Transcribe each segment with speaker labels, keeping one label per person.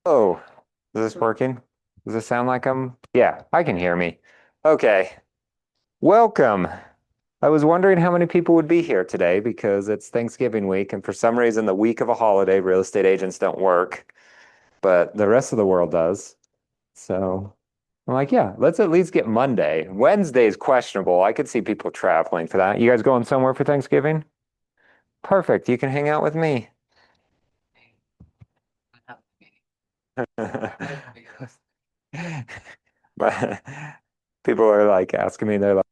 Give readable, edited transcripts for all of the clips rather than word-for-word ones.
Speaker 1: Oh, is this working? Does it sound like Yeah, I can hear me. Okay. Welcome. I was wondering how many people would be here today because it's Thanksgiving week, and for some reason, the week of a holiday, real estate agents don't work, but the rest of the world does. So I'm like, yeah, let's at least get Monday. Wednesday is questionable. I could see people traveling for that. You guys going somewhere for Thanksgiving? Perfect. You can hang out with me. But people are like asking me, they're like,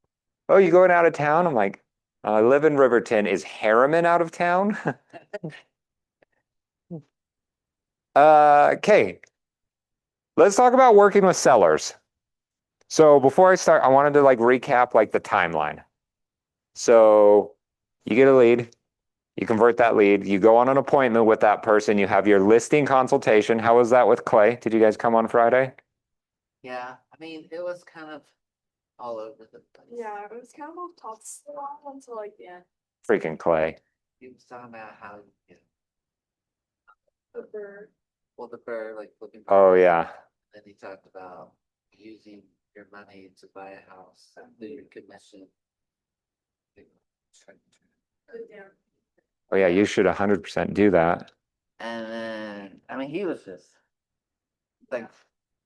Speaker 1: "Oh, you going out of town?" I'm like, "I live in Riverton. Is Harriman out of town?" Okay, let's talk about working with sellers. So before I start, I wanted to like recap like the timeline. So you get a lead, you convert that lead, you go on an appointment with that person, you have your listing consultation. How was that with Clay? Did you guys come on Friday?
Speaker 2: Yeah, I mean, it was kind of all over the place.
Speaker 3: Yeah, it was kind of off topic a lot until like the end.
Speaker 1: Freaking Clay.
Speaker 2: He was talking about how you get
Speaker 3: The bird.
Speaker 2: well, the bird, like looking for
Speaker 1: Oh
Speaker 2: money.
Speaker 1: yeah.
Speaker 2: Then he talked about using your money to buy a house through your commission.
Speaker 3: The damn.
Speaker 1: Oh yeah, you should 100% do that.
Speaker 2: And then, I mean, he was just like,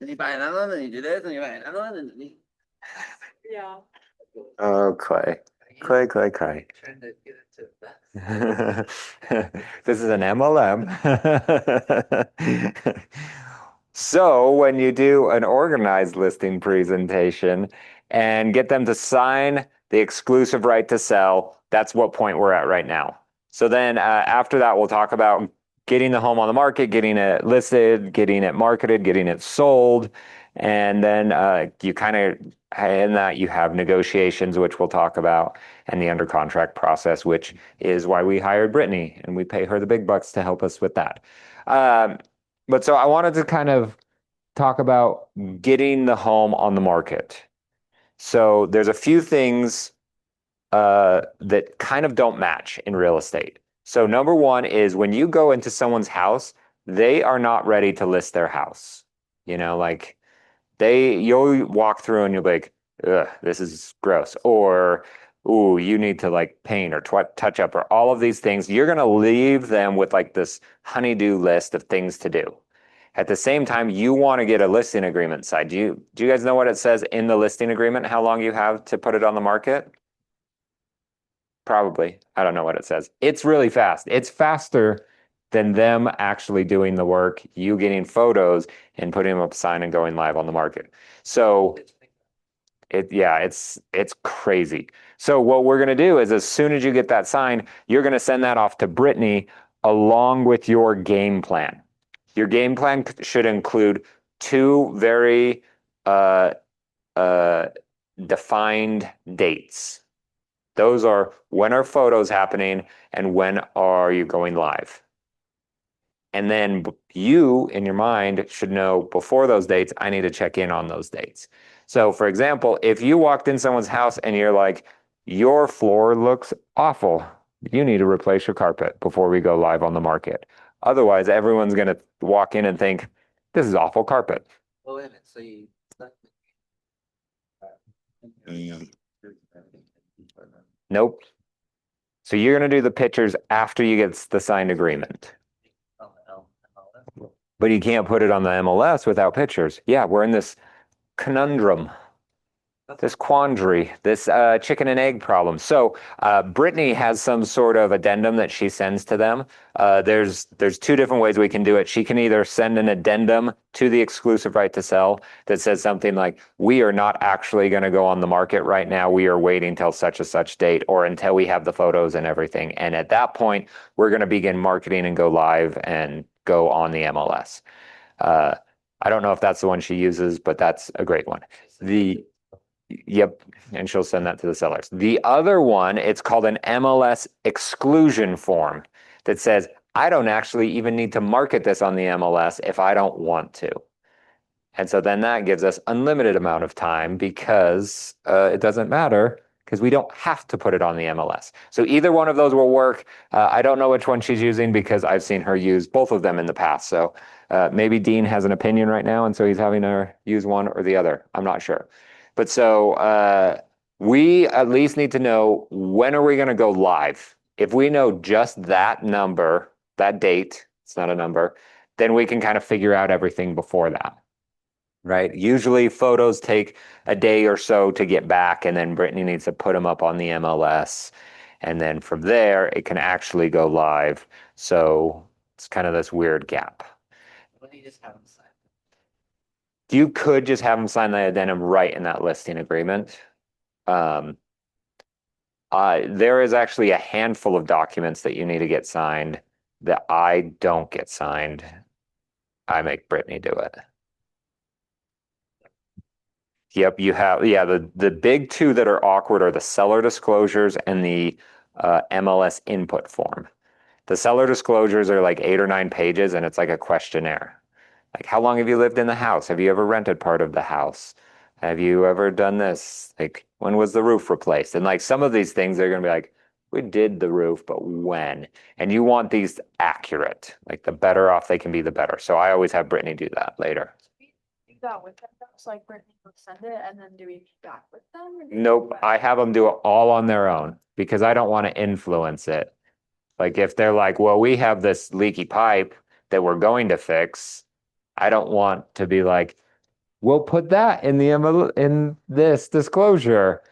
Speaker 2: then you buy another one, then you do this, and you buy another one, and then you.
Speaker 3: Yeah.
Speaker 1: Oh, Clay. Clay, Clay, Clay.
Speaker 2: Trying to get into that.
Speaker 1: This is an MLM. So when you do an organized listing presentation and get them to sign the exclusive right to sell, that's what point we're at right now. So then after that, we'll talk about getting the home on the market, getting it listed, getting it marketed, getting it sold. And then you kind of, in that, you have negotiations, which we'll talk about, and the under contract process, which is why we hired Brittany and we pay her the big bucks to help us with that. Um, but so I wanted to kind of talk about getting the home on the market. So there's a few things that kind of don't match in real estate. So number one is when you go into someone's house, they are not ready to list their house. Like you'll walk through and you'll be like, ugh, this is gross. Or, ooh, you need to like paint or touch up or all of these things. You're going to leave them with like this honeydew list of things to do. At the same time, you want to get a listing agreement signed. Do you guys know what it says in the listing agreement, how long you have to put it on the market? Probably. I don't know what it says. It's really fast. It's faster than them actually doing the work, you getting photos and putting them up sign and going live on the market. So yeah, it's crazy. So what we're gonna do is as soon as you get that sign, you're gonna send that off to Brittany along with your game plan. Your game plan should include two very uh, uh, defined dates. Those are when are photos happening and when are you going live? And then you, in your mind, should know before those dates, I need to check in on those dates. So, for example, if you walked in someone's house and you're like, your floor looks awful, you need to replace your carpet before we go live on the market. Otherwise, everyone's going to walk in and think, this is awful carpet.
Speaker 2: Oh, wait a minute. So you.
Speaker 1: Nope. So you're going to do the pictures after you get the signed agreement. But you can't put it on the MLS without pictures. Yeah, we're in this conundrum, this quandary, this chicken and egg problem. So Brittany has some sort of addendum that she sends to them. There's two different ways we can do it. She can either send an addendum to the exclusive right to sell that says something like, we are not actually going to go on the market right now. We are waiting till such a such date or until we have the photos and everything. And at that point, we're going to begin marketing and go live and go on the MLS. Uh, I don't know if that's the one she uses, but that's a great one. Yep, and she'll send that to the sellers. The other one, it's called an MLS exclusion form that says, I don't actually even need to market this on the MLS if I don't want to. And so then that gives us unlimited amount of time because it doesn't matter because we don't have to put it on the MLS. So either one of those will work. I don't know which one she's using because I've seen her use both of them in the past. So maybe Dean has an opinion right now, and so he's having her use one or the other. I'm not sure. But so we at least need to know, when are we going to go live? If we know just that number, that date, it's not a number, then we can kind of figure out everything before that. Right? Usually photos take a day or so to get back, and then Brittany needs to put them up on the MLS. And then from there, it can actually go live. So it's kind of this weird gap.
Speaker 2: What do you just have them sign?
Speaker 1: You could just have them sign the addendum right in that listing agreement. There is actually a handful of documents that you need to get signed that I don't get signed. I make Brittany do it. Yep, you have, yeah, the big two that are awkward are the seller disclosures and the MLS input form. The seller disclosures are like 8 or 9 pages, and it's like a questionnaire. Like, how long have you lived in the house? Have you ever rented part of the house? Have you ever done this? Like, when was the roof replaced? And like some of these things, they're going to be like, we did the roof, but when? And you want these accurate. Like, the better off they can be, the better. So I always have Brittany do that later.
Speaker 3: Do that with them, so like Brittany will send it and then do we meet back with them? Or do we
Speaker 1: Nope,
Speaker 3: go back?
Speaker 1: I have them do it all on their own because I don't want to influence it. Like if they're like, well, we have this leaky pipe that we're going to fix, I don't want to be like, we'll put that in in this disclosure.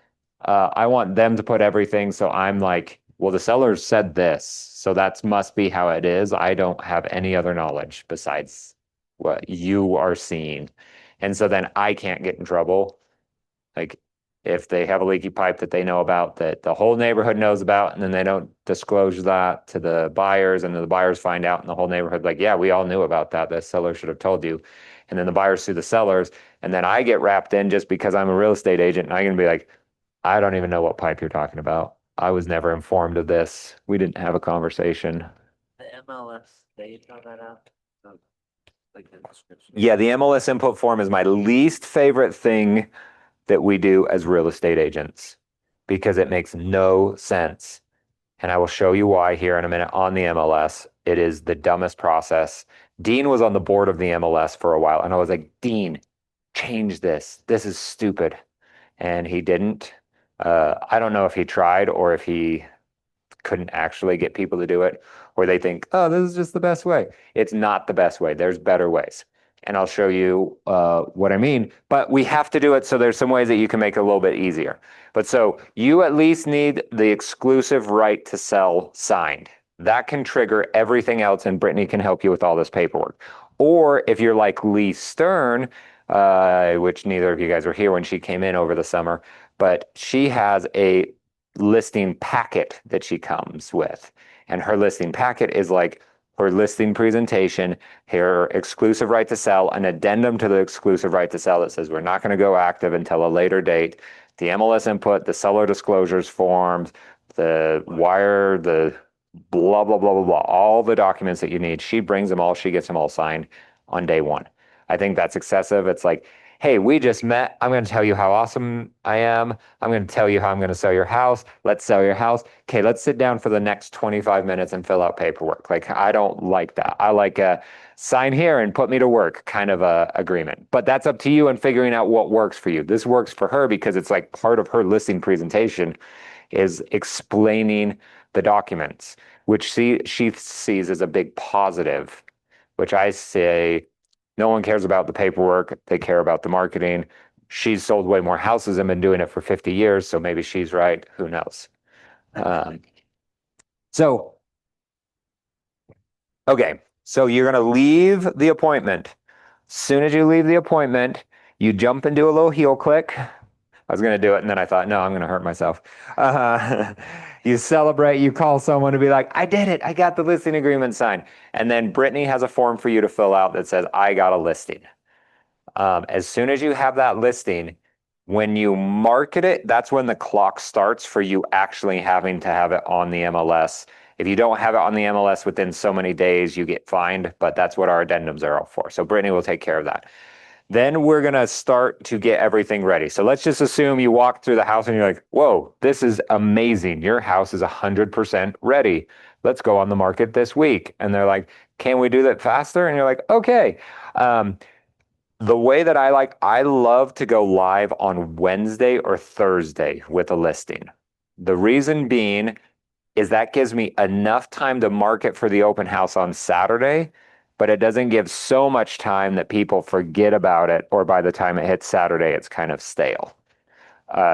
Speaker 1: I want them to put everything. So I'm like, well, the seller said this, so that must be how it is. I don't have any other knowledge besides what you are seeing. And so then I can't get in trouble. Like if they have a leaky pipe that they know about, that the whole neighborhood knows about, and then they don't disclose that to the buyers, and then the buyers find out, and the whole neighborhood like, yeah, we all knew about that. The seller should have told you. And then the buyers sue the sellers, and then I get wrapped in just because I'm a real estate agent, and I can be like, I don't even know what pipe you're talking about. I was never informed of this. We didn't have a conversation.
Speaker 2: The MLS, they throw that out. So, like the description.
Speaker 1: Yeah, the MLS input form is my least favorite thing that we do as real estate agents because it makes no sense. And I will show you why here in a minute on the MLS. It is the dumbest process. Dean was on the board of the MLS for a while, and I was like, Dean, change this. This is stupid. And he didn't. I don't know if he tried or if he couldn't actually get people to do it, or they think, oh, this is just the best way. It's not the best way. There's better ways. And I'll show you what I mean. But we have to do it, so there's some ways that you can make it a little bit easier. But so you at least need the exclusive right to sell signed. That can trigger everything else, and Brittany can help you with all this paperwork. Or if you're like Lee Stern, which neither of you guys were here when she came in over the summer, but she has a listing packet that she comes with. And her listing packet is like her listing presentation, her exclusive right to sell, an addendum to the exclusive right to sell that says we're not going to go active until a later date, the MLS input, the seller disclosures forms, the wire, the blah, blah, blah, blah, blah, all the documents that you need. She brings them all. She gets them all signed on day one. I think that's excessive. It's like, hey, we just met. I'm going to tell you how awesome I am. I'm going to tell you how I'm going to sell your house. Let's sell your house. Okay, let's sit down for the next 25 minutes and fill out paperwork. Like, I don't like that. I like a sign here and put me to work kind of a agreement. But that's up to you and figuring out what works for you. This works for her because it's like part of her listing presentation is explaining the documents, which she sees as a big positive, which I say, no one cares about the paperwork. They care about the marketing. She's sold way more houses and been doing it for 50 years. So maybe she's right. Who knows? So, okay. So you're going to leave the appointment. Soon as you leave the appointment, you jump and do a little heel click. I was going to do it, and then I thought, no, I'm going to hurt myself. You celebrate, you call someone to be like, I did it. I got the listing agreement signed. And then Brittany has a form for you to fill out that says, I got a listing. As soon as you have that listing, when you market it, that's when the clock starts for you actually having to have it on the MLS. If you don't have it on the MLS within so many days, you get fined, but that's what our addendums are all for. So Brittany will take care of that. Then we're going to start to get everything ready. So let's just assume you walk through the house and you're like, whoa, this is amazing. Your house is 100% ready. Let's go on the market this week. And they're like, can we do that faster? And you're like, okay. The way that I love to go live on Wednesday or Thursday with a listing. The reason being is that gives me enough time to market for the open house on Saturday, but it doesn't give so much time that people forget about it, or by the time it hits Saturday, it's kind of stale.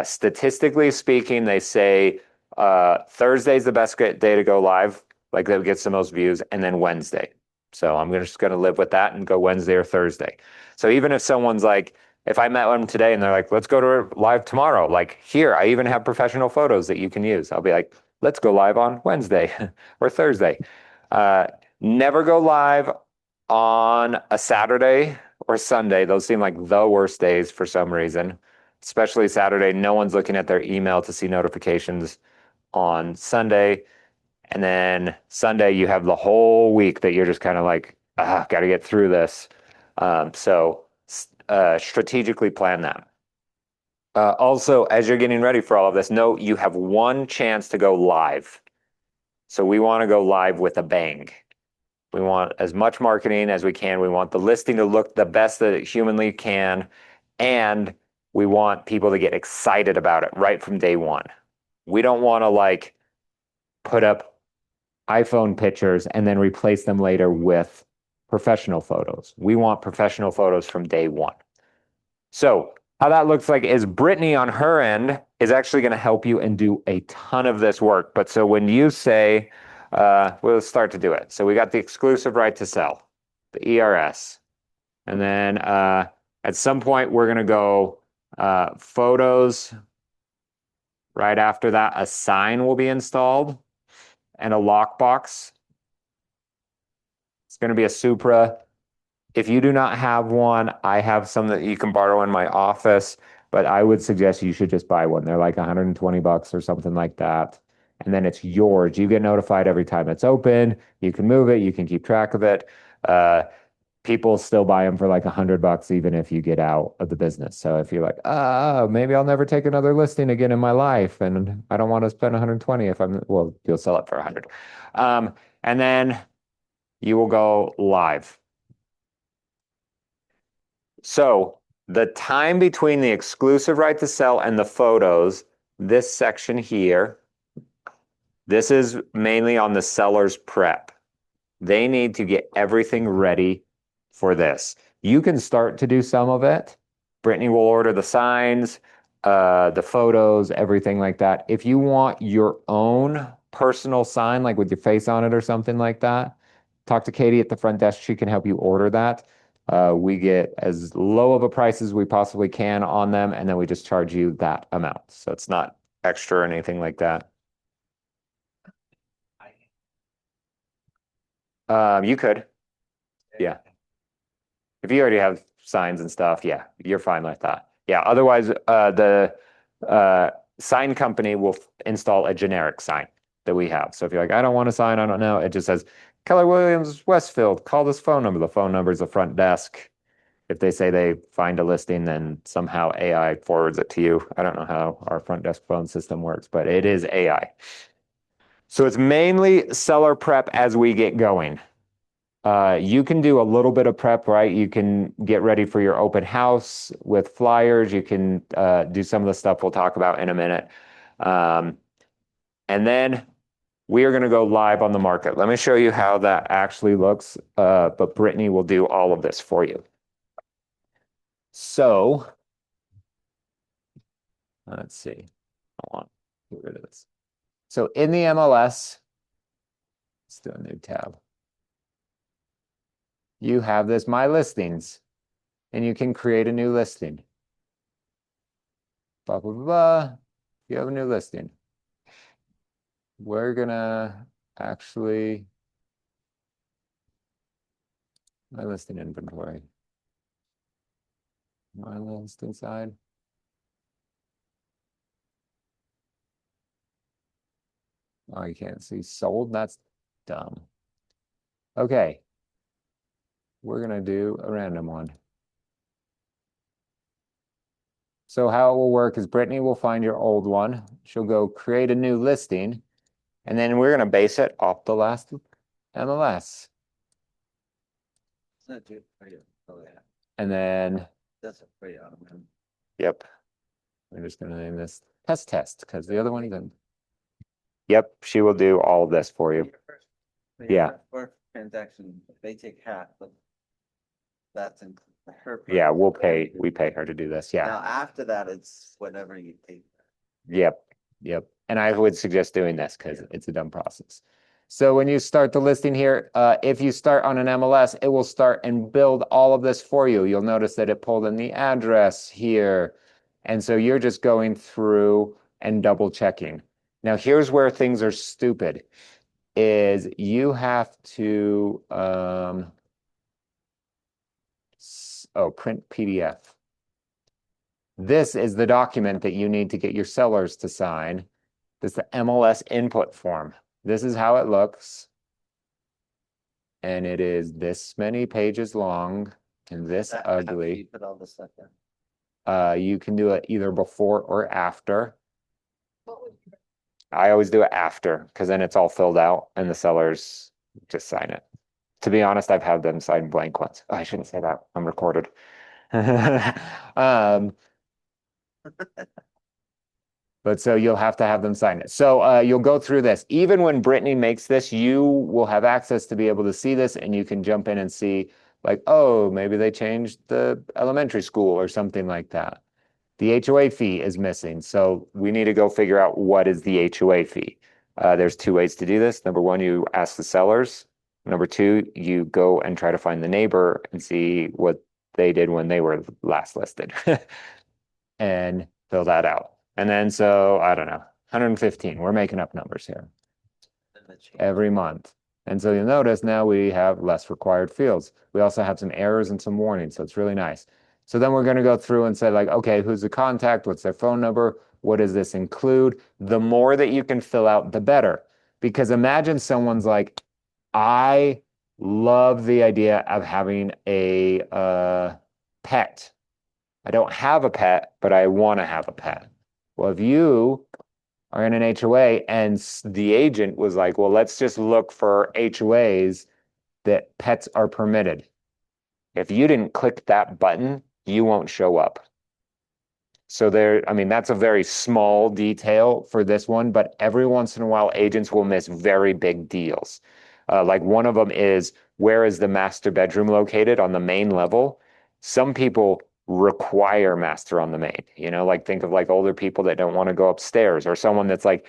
Speaker 1: Statistically speaking, they say Thursday's the best day to go live, like that gets the most views, and then Wednesday. So I'm just going to live with that and go Wednesday or Thursday. So even if someone's like, if I met them today and they're like, let's go to live tomorrow, like here, I even have professional photos that you can use. I'll be like, let's go live on Wednesday or Thursday. Never go live on a Saturday or Sunday. Those seem like the worst days for some reason, especially Saturday. No one's looking at their email to see notifications on Sunday. And then Sunday, you have the whole week that you're just kind of like, got to get through this. So strategically plan that. Also, as you're getting ready for all of this, note you have one chance to go live. So we want to go live with a bang. We want as much marketing as we can. We want the listing to look the best that it humanly can. And we want people to get excited about it right from day one. We don't want to like put up iPhone pictures and then replace them later with professional photos. We want professional photos from day one. So how that looks like is Brittany on her end is actually going to help you and do a ton of this work. But so when you say, we'll start to do it. So we got the exclusive right to sell, the ERS. And then at some point, we're going to go photos. Right after that, a sign will be installed and a lockbox. It's going to be a Supra. If you do not have one, I have some that you can borrow in my office, but I would suggest you should just buy one. They're like $120 or something like that. And then it's yours. You get notified every time it's open. You can move it. You can keep track of it. People still buy them for like $100 even if you get out of the business. So if you're like, maybe I'll never take another listing again in my life, and I don't want to spend 120 if well, you'll sell it for 100. And then you will go live. So the time between the exclusive right to sell and the photos, this section here, this is mainly on the seller's prep. They need to get everything ready for this. You can start to do some of it. Brittany will order the signs, the photos, everything like that. If you want your own personal sign, like with your face on it or something like that, talk to Katie at the front desk. She can help you order that. We get as low of a price as we possibly can on them, and then we just charge you that amount. So it's not extra or anything like that. You could. Yeah. If you already have signs and stuff, yeah, you're fine with that. Yeah, otherwise, the sign company will install a generic sign that we have. So if you're like, I don't want a sign, I don't know, it just says Keller Williams Westfield, call this phone number. The phone number is the front desk. If they say they find a listing, then somehow AI forwards it to you. I don't know how our front desk phone system works, but it is AI. So it's mainly seller prep as we get going. You can do a little bit of prep, right? You can get ready for your open house with flyers. You can do some of the stuff we'll talk about in a minute. And then we are going to go live on the market. Let me show you how that actually looks, but Brittany will do all of this for you. So let's see. Hold on, get rid of this. So in the MLS, let's do a new tab. You have this My Listings, and you can create a new listing. Blah, blah, blah, blah. You have a new listing. We're gonna actually, my listing inventory. My listing side. Oh, you can't see sold. That's dumb. Okay. We're gonna do a random one. So how it will work is Brittany will find your old one. She'll go create a new listing, and then we're gonna base it off the last MLS.
Speaker 2: It's not too pretty. Oh, yeah.
Speaker 1: And then,
Speaker 2: That's a pretty autumn.
Speaker 1: yep. We're just gonna name this test because the other one isn't. Yep, she will do all of this for you. Yeah.
Speaker 2: For transaction, if they take half, but that's in her.
Speaker 1: Yeah,
Speaker 2: price.
Speaker 1: we pay her to do this. Yeah.
Speaker 2: Now, after that, it's whatever you take.
Speaker 1: Yep, yep. And I would suggest doing this because it's a dumb process. So when you start the listing here, if you start on an MLS, it will start and build all of this for you. You'll notice that it pulled in the address here. And so you're just going through and double checking. Now, here's where things are stupid, is you have to, print PDF. This is the document that you need to get your sellers to sign. This is the MLS input form. This is how it looks. And it is this many pages long and this ugly.
Speaker 2: You put all this stuff in.
Speaker 1: You can do it either before or after.
Speaker 3: What would you?
Speaker 1: I always do it after because then it's all filled out and the sellers just sign it. To be honest, I've had them sign blank ones. Oh, I shouldn't say that. I'm recorded. But so you'll have to have them sign it. So you'll go through this. Even when Brittany makes this, you will have access to be able to see this and you can jump in and see like, oh, maybe they changed the elementary school or something like that. The HOA fee is missing. So we need to go figure out what is the HOA fee. There's two ways to do this. Number one, you ask the sellers. Number two, you go and try to find the neighbor and see what they did when they were last listed and fill that out. And then, so I don't know, 115, we're making up numbers here every month. And so you'll notice now we have less required fields. We also have some errors and some warnings, so it's really nice. So then we're going to go through and say like, okay, who's the contact? What's their phone number? What does this include? The more that you can fill out, the better. Because imagine someone's like, I love the idea of having a pet. I don't have a pet, but I want to have a pet. Well, if you are in an HOA and the agent was like, well, let's just look for HOAs that pets are permitted. If you didn't click that button, you won't show up. So I mean, that's a very small detail for this one, but every once in a while, agents will miss very big deals. Like one of them is, where is the master bedroom located on the main level? Some people require master on the main, like think of like older people that don't want to go upstairs, or someone that's like,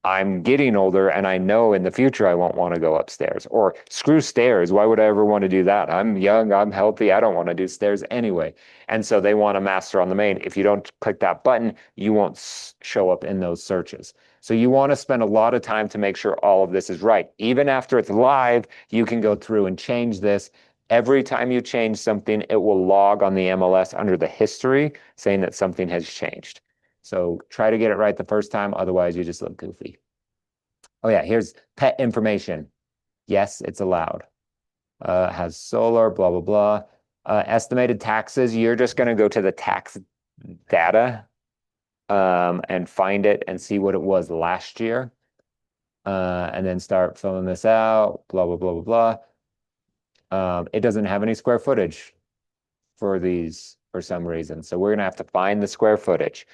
Speaker 1: I'm getting older and I know in the future I won't want to go upstairs, or screw stairs. Why would I ever want to do that? I'm young, I'm healthy, I don't want to do stairs anyway. And so they want a master on the main. If you don't click that button, you won't show up in those searches. So you want to spend a lot of time to make sure all of this is right. Even after it's live, you can go through and change this. Every time you change something, it will log on the MLS under the history saying that something has changed. So try to get it right the first time, otherwise you just look goofy. Oh yeah, here's pet information. Yes, it's allowed. Has solar, blah, blah, blah. Estimated taxes, you're just going to go to the tax data and find it and see what it was last year. And then start filling this out, blah, blah, blah, blah, blah. It doesn't have any square footage for these for some reason. So we're going to have to find the square footage.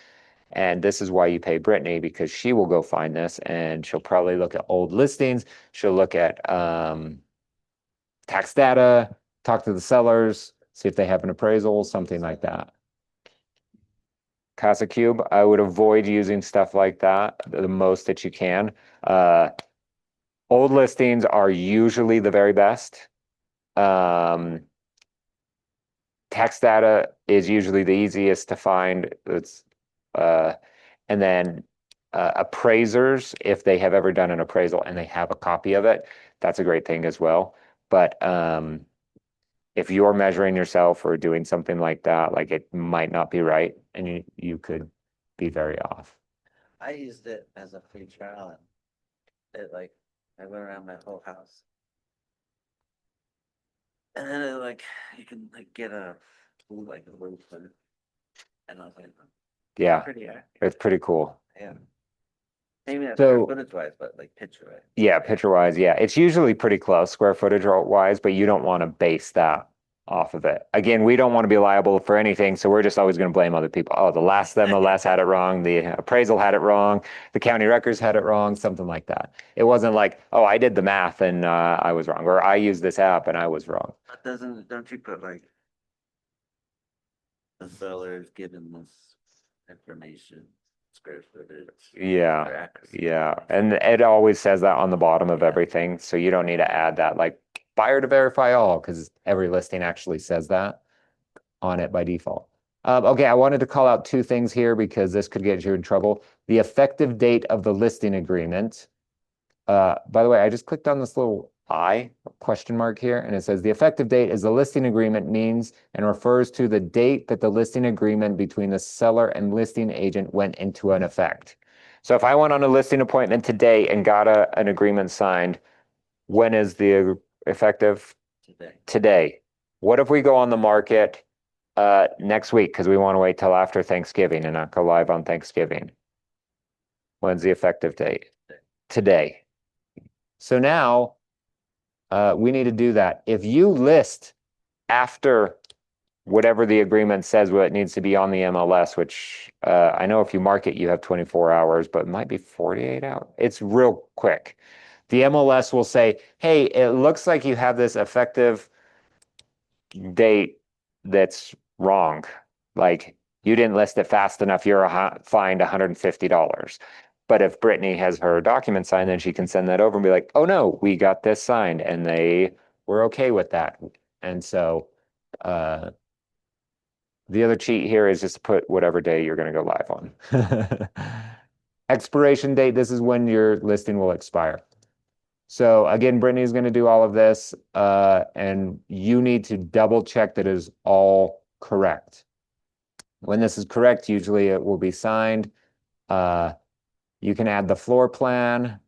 Speaker 1: And this is why you pay Brittany, because she will go find this and she'll probably look at old listings. She'll look at tax data, talk to the sellers, see if they have an appraisal, something like that. Casa Cube, I would avoid using stuff like that the most that you can. Old listings are usually the very best. Tax data is usually the easiest to find. And then appraisers, if they have ever done an appraisal and they have a copy of it, that's a great thing as well. But if you're measuring yourself or doing something like that, like it might not be right and you could be very off.
Speaker 2: I used it as a free trial and I went around my whole house. And then you can get a roof and I was like,
Speaker 1: Yeah,
Speaker 2: Pretty accurate.
Speaker 1: it's pretty cool.
Speaker 2: Yeah. Maybe not
Speaker 1: So-
Speaker 2: square footage wise, but like picture wise.
Speaker 1: Yeah, picture wise, yeah. It's usually pretty close square footage wise, but you don't want to base that off of it. Again, we don't want to be liable for anything, so we're just always going to blame other people. Oh, the last MLS had it wrong, the appraisal had it wrong, the county records had it wrong, something like that. It wasn't like, oh, I did the math and I was wrong, or I used this app and I was wrong.
Speaker 2: But don't you put like the seller's given this information, square footage?
Speaker 1: Yeah.
Speaker 2: or accuracy?
Speaker 1: Yeah, and it always says that on the bottom of
Speaker 2: Yeah.
Speaker 1: everything, so you don't need to add that like buyer to verify all, because every listing actually says that on it by default. Okay, I wanted to call out two things here because this could get you in trouble. The effective date of the listing agreement. By the way, I just clicked on this little question mark here, and it says the effective date is the listing agreement means and refers to the date that the listing agreement between the seller and listing agent went into an effect. So if I went on a listing appointment today and got an agreement signed, when is the effective?
Speaker 2: Today.
Speaker 1: Today. What if we go on the market next week because we want to wait till after Thanksgiving and not go live on Thanksgiving? When's the effective date? Today. So now we need to do that. If you list after whatever the agreement says what it needs to be on the MLS, which I know if you mark it, you have 24 hours, but it might be 48 hours. It's real quick. The MLS will say, hey, it looks like you have this effective date that's wrong. Like you didn't list it fast enough, you're fined $150. But if Brittany has her document signed, then she can send that over and be like, oh no, we got this signed and they were okay with that. And so the other cheat here is just put whatever day you're going to go live on. Expiration date, this is when your listing will expire. So again, Brittany's going to do all of this, and you need to double check that it is all correct. When this is correct, usually it will be signed. You can add the floor plan,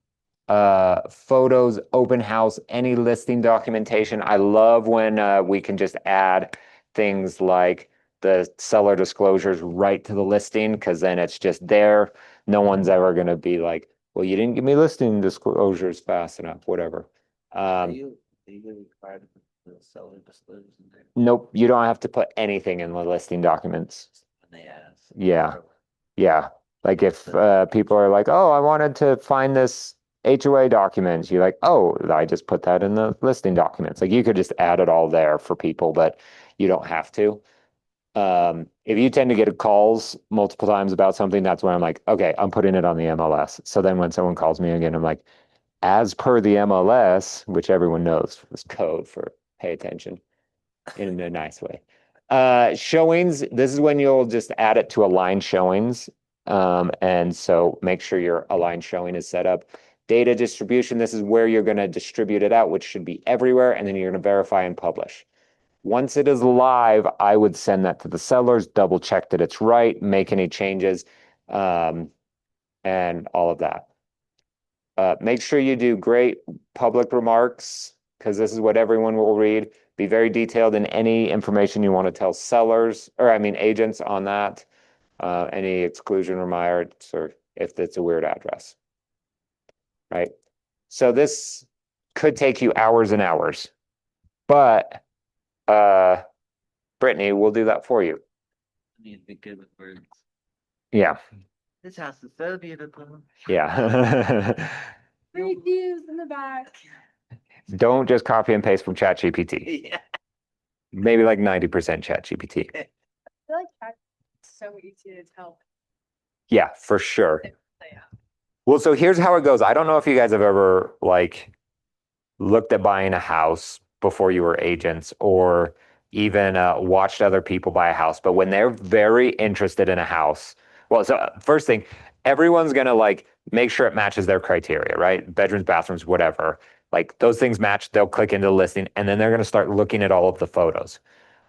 Speaker 1: photos, open house, any listing documentation. I love when we can just add things like the seller disclosures right to the listing, because then it's just there. No one's ever going to be like, well, you didn't give me listing disclosures fast enough, whatever.
Speaker 2: Are you required to put the seller disclosures in there
Speaker 1: Nope, you don't have to put anything in the listing documents.
Speaker 2: when they ask?
Speaker 1: Yeah. Yeah. Like if people are like, oh, I wanted to find this HOA document, you're like, oh, I just put that in the listing documents. Like you could just add it all there for people, but you don't have to. If you tend to get calls multiple times about something, that's where I'm like, okay, I'm putting it on the MLS. So then when someone calls me again, I'm like, as per the MLS, which everyone knows is code for pay attention in a nice way. Showings, this is when you'll just add it to align showings. And so make sure your align showing is set up. Data distribution, this is where you're going to distribute it out, which should be everywhere, and then you're going to verify and publish. Once it is live, I would send that to the sellers, double check that it's right, make any changes, and all of that. Make sure you do great public remarks, because this is what everyone will read. Be very detailed in any information you want to tell sellers, or I mean agents on that. Any exclusion remarks, or if it's a weird address. Right? So this could take you hours and hours, but Brittany will do that for you.
Speaker 2: I need to be good with words.
Speaker 1: Yeah,
Speaker 2: This house is so beautiful.
Speaker 1: yeah.
Speaker 3: Great news in the back.
Speaker 1: Don't just copy and paste from ChatGPT.
Speaker 2: Yeah.
Speaker 1: Maybe like 90% ChatGPT.
Speaker 3: I feel like that's so easy to tell.
Speaker 1: Yeah, for sure.
Speaker 3: Yeah.
Speaker 1: Well, so here's how it goes. I don't know if you guys have ever like looked at buying a house before you were agents, or even watched other people buy a house. But when they're very interested in a house, well, so first thing, everyone's gonna like make sure it matches their criteria, right? Bedrooms, bathrooms, whatever. Like those things match, they'll click into the listing, and then they're gonna start looking at all of the photos.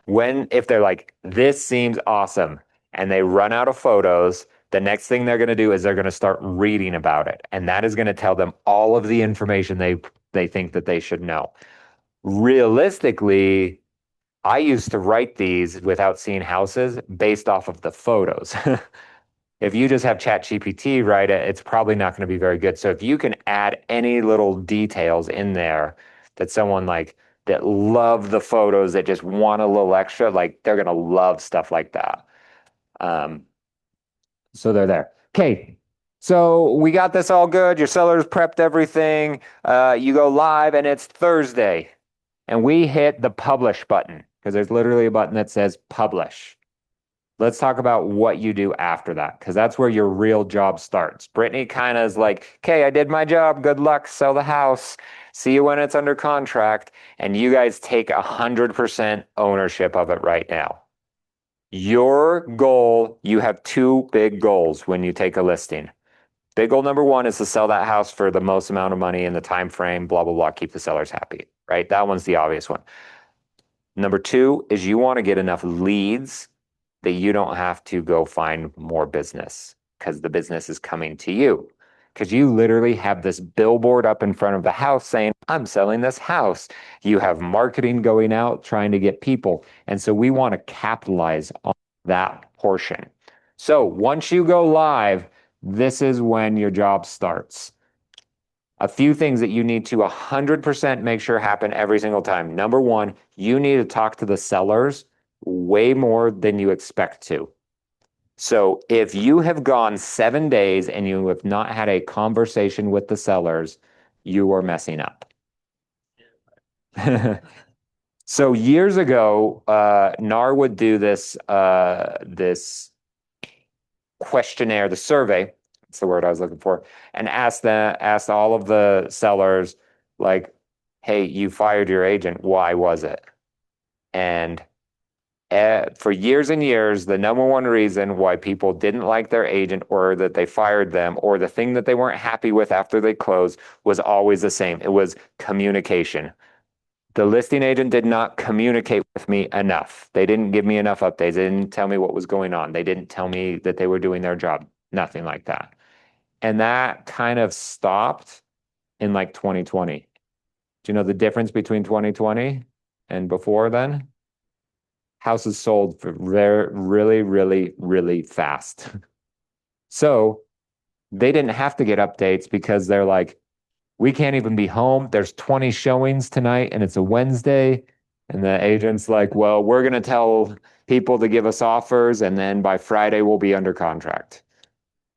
Speaker 1: If they're like, this seems awesome, and they run out of photos, the next thing they're going to do is they're going to start reading about it. And that is going to tell them all of the information they think that they should know. Realistically, I used to write these without seeing houses based off of the photos. If you just have ChatGPT write it, it's probably not going to be very good. So if you can add any little details in there that someone like that love the photos that just want a little extra, like they're going to love stuff like that. So they're there. Okay. So we got this all good. Your sellers prepped everything. You go live and it's Thursday. And we hit the publish button because there's literally a button that says publish. Let's talk about what you do after that because that's where your real job starts. Brittany kind of is like, okay, I did my job. Good luck. Sell the house. See you when it's under contract. And you guys take 100% ownership of it right now. Your goal, you have two big goals when you take a listing. Big goal number one is to sell that house for the most amount of money in the time frame, blah, blah, blah, keep the sellers happy, right? That one's the obvious one. Number two is you want to get enough leads that you don't have to go find more business because the business is coming to you. Because you literally have this billboard up in front of the house saying, I'm selling this house. You have marketing going out trying to get people. And so we want to capitalize on that portion. So once you go live, this is when your job starts. A few things that you need to 100% make sure happen every single time. Number one, you need to talk to the sellers way more than you expect to. So if you have gone 7 days and you have not had a conversation with the sellers, you are messing up. So years ago, NAR would do this questionnaire, the survey, that's the word I was looking for, and asked all of the sellers, like, hey, you fired your agent, why was it? And for years and years, the number one reason why people didn't like their agent or that they fired them or the thing that they weren't happy with after they closed was always the same. It was communication. The listing agent did not communicate with me enough. They didn't give me enough updates. They didn't tell me what was going on. They didn't tell me that they were doing their job. Nothing like that. And that kind of stopped in like 2020. Do you know the difference between 2020 and before then? Houses sold for really, really, really fast. So they didn't have to get updates because they're like, we can't even be home. There's 20 showings tonight and it's a Wednesday. And the agent's like, well, we're going to tell people to give us offers. And then by Friday, we'll be under contract.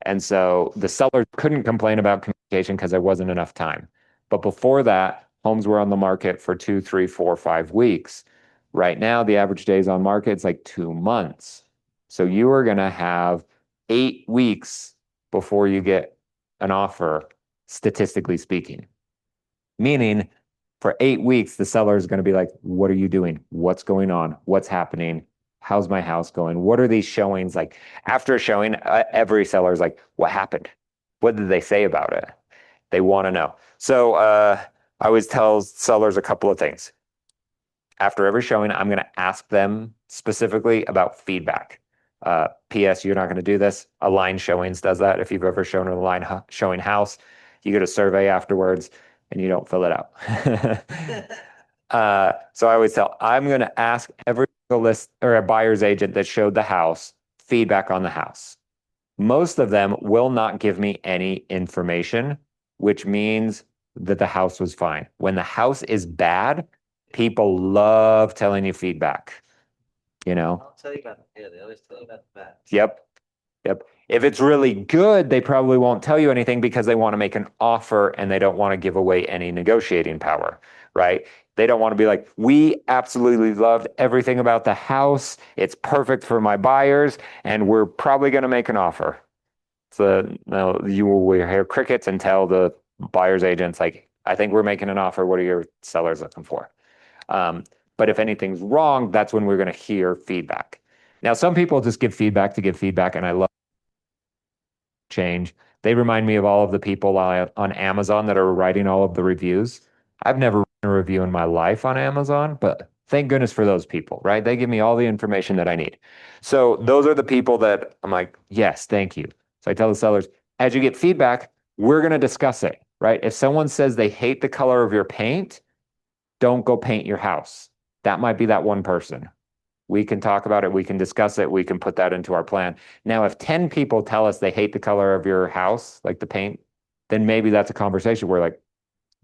Speaker 1: And so the seller couldn't complain about communication because there wasn't enough time. But before that, homes were on the market for 2, 3, 4, 5 weeks. Right now, the average days on market is like 2 months. So you are going to have 8 weeks before you get an offer, statistically speaking. Meaning for 8 weeks, the seller is going to be like, what are you doing? What's going on? What's happening? How's my house going? What are these showings like? After a showing, every seller is like, what happened? What did they say about it? They want to know. So I always tell sellers a couple of things. After every showing, I'm going to ask them specifically about feedback. P.S. You're not going to do this. Align Showings does that. If you've ever shown an Align Showing house, you get a survey afterwards and you don't fill it out. So I always tell, I'm going to ask every list or a buyer's agent that showed the house feedback on the house. Most of them will not give me any information, which means that the house was fine. When the house is bad, people love telling you feedback, you know?
Speaker 2: I'll tell you about the good. They always tell you about the bad.
Speaker 1: Yep. If it's really good, they probably won't tell you anything because they want to make an offer and they don't want to give away any negotiating power, right? They don't want to be like, we absolutely loved everything about the house. It's perfect for my buyers and we're probably going to make an offer. So no, you will hear crickets and tell the buyer's agents like, I think we're making an offer. What are your sellers looking for? But if anything's wrong, that's when we're going to hear feedback. Now, some people just give feedback to give feedback, and I love change. They remind me of all of the people on Amazon that are writing all of the reviews. I've never written a review in my life on Amazon, but thank goodness for those people, right? They give me all the information that I need. So those are the people that I'm like, yes, thank you. So I tell the sellers, as you get feedback, we're going to discuss it, right? If someone says they hate the color of your paint, don't go paint your house. That might be that one person. We can talk about it. We can discuss it. We can put that into our plan. Now, if 10 people tell us they hate the color of your house, like the paint, then maybe that's a conversation where like,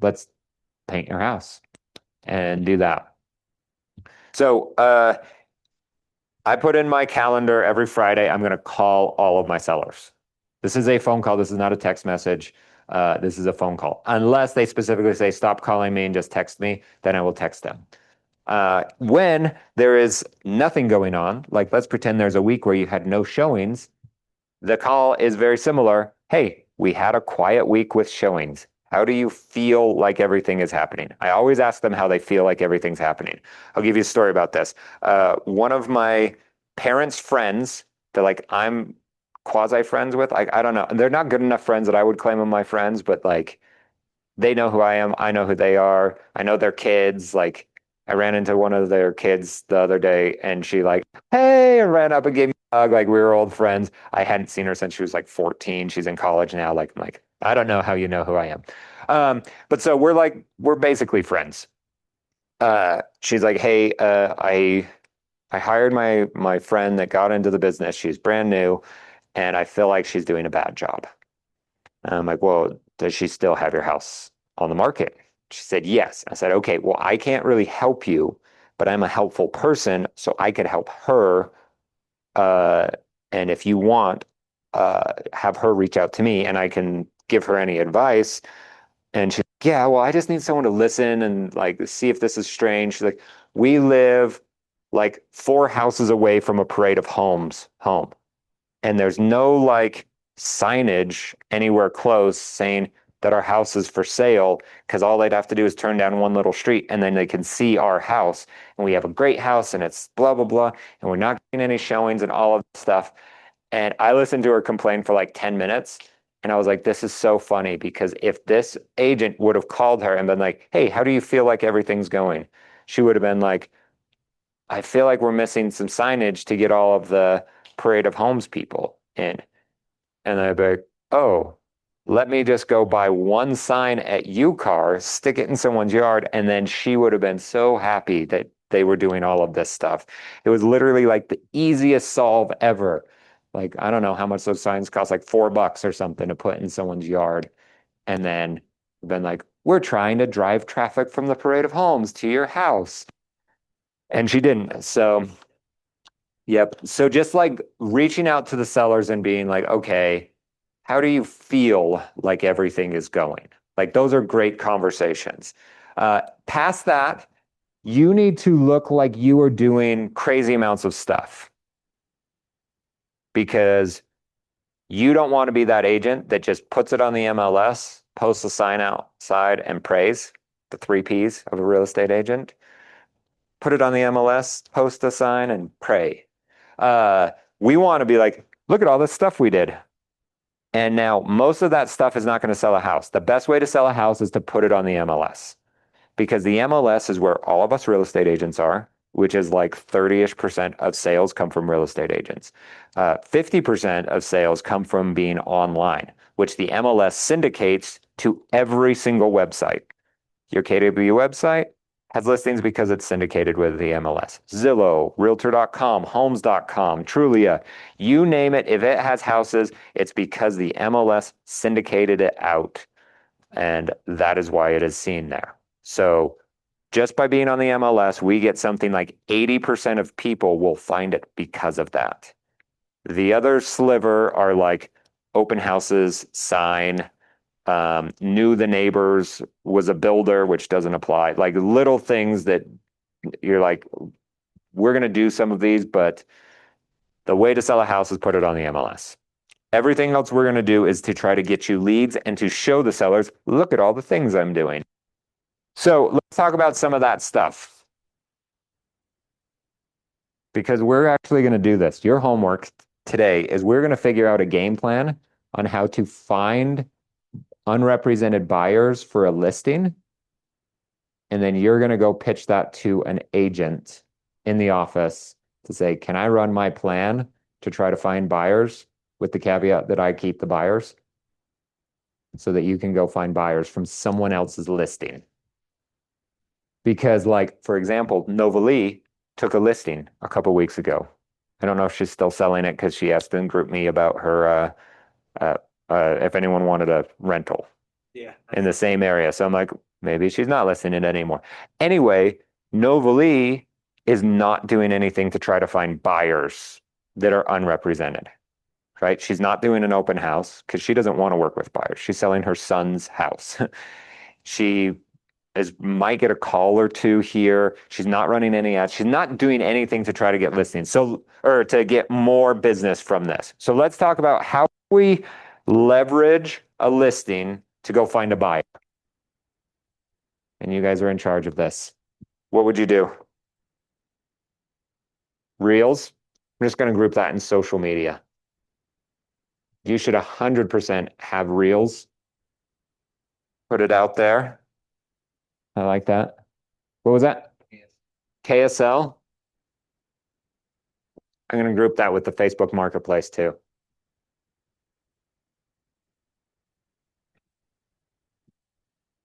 Speaker 1: let's paint your house and do that. So, I put in my calendar every Friday, I'm going to call all of my sellers. This is a phone call. This is not a text message. This is a phone call. Unless they specifically say, stop calling me and just text me, then I will text them. When there is nothing going on, like let's pretend there's a week where you had no showings, the call is very similar. Hey, we had a quiet week with showings. How do you feel like everything is happening? I always ask them how they feel like everything's happening. I'll give you a story about this. One of my parents' friends that like I'm quasi friends with, I don't know. They're not good enough friends that I would claim them my friends, but like they know who I am. I know who they are. I know their kids. Like I ran into one of their kids the other day and she like, hey, and ran up and gave me a hug. Like we were old friends. I hadn't seen her since she was like 14. She's in college now. Like, I'm like, I don't know how you know who I am. But so we're basically friends. She's like, hey, I hired my friend that got into the business. She's brand new and I feel like she's doing a bad job. I'm like, well, does she still have your house on the market? She said, yes. I said, okay, well, I can't really help you, but I'm a helpful person, so I could help her. Uh, and if you want, have her reach out to me and I can give her any advice. And she's like, yeah, well, I just need someone to listen and like see if this is strange. She's like, we live like 4 houses away from a parade of homes home. And there's no like signage anywhere close saying that our house is for sale because all they'd have to do is turn down one little street and then they can see our house. And we have a great house and it's blah, blah, blah. And we're not getting any showings and all of this stuff. And I listened to her complain for like 10 minutes. And I was like, this is so funny because if this agent would have called her and been like, hey, how do you feel like everything's going? She would have been like, I feel like we're missing some signage to get all of the parade of homes people in. And I'd be like, oh, let me just go buy one sign at UCAR, stick it in someone's yard, and then she would have been so happy that they were doing all of this stuff. It was literally like the easiest solve ever. Like, I don't know how much those signs cost, like $4 or something to put in someone's yard. And then been like, we're trying to drive traffic from the parade of homes to your house. And she didn't. So, yep. So just like reaching out to the sellers and being like, okay, how do you feel like everything is going? Like those are great conversations. Past that, you need to look like you are doing crazy amounts of stuff because you don't want to be that agent that just puts it on the MLS, posts a sign outside and prays, the 3 Ps of a real estate agent. Put it on the MLS, post a sign and pray. We want to be like, look at all this stuff we did. And now most of that stuff is not going to sell a house. The best way to sell a house is to put it on the MLS because the MLS is where all of us real estate agents are, which is like 30-ish% of sales come from real estate agents. 50% of sales come from being online, which the MLS syndicates to every single website. Your KW website has listings because it's syndicated with the MLS. Zillow, Realtor.com, Homes.com, Trulia, you name it. If it has houses, it's because the MLS syndicated it out. And that is why it is seen there. So just by being on the MLS, we get something like 80% of people will find it because of that. The other sliver are like open houses, sign, knew the neighbors, was a builder, which doesn't apply. Like little things that you're like, we're going to do some of these, but the way to sell a house is put it on the MLS. Everything else we're going to do is to try to get you leads and to show the sellers, look at all the things I'm doing. So let's talk about some of that stuff. Because we're actually going to do this. Your homework today is we're going to figure out a game plan on how to find unrepresented buyers for a listing. And then you're going to go pitch that to an agent in the office to say, can I run my plan to try to find buyers with the caveat that I keep the buyers so that you can go find buyers from someone else's listing? Because like, for example, Nova Lee, took a listing a couple weeks ago. I don't know if she's still selling it because she asked in GroupMe about her if anyone wanted a rental
Speaker 2: Yeah.
Speaker 1: in the same area. So I'm like, maybe she's not listing it anymore. Anyway, Novalee is not doing anything to try to find buyers that are unrepresented, right? She's not doing an open house because she doesn't want to work with buyers. She's selling her son's house. She might get a call or two here. She's not running any ads. She's not doing anything to try to get listings. So, or to get more business from this. So let's talk about how we leverage a listing to go find a buyer. And you guys are in charge of this. What would you do? Reels? I'm just going to group that in social media. You should 100% have reels. Put it out there. I like that. What was that? KSL? I'm going to group that with the Facebook Marketplace too.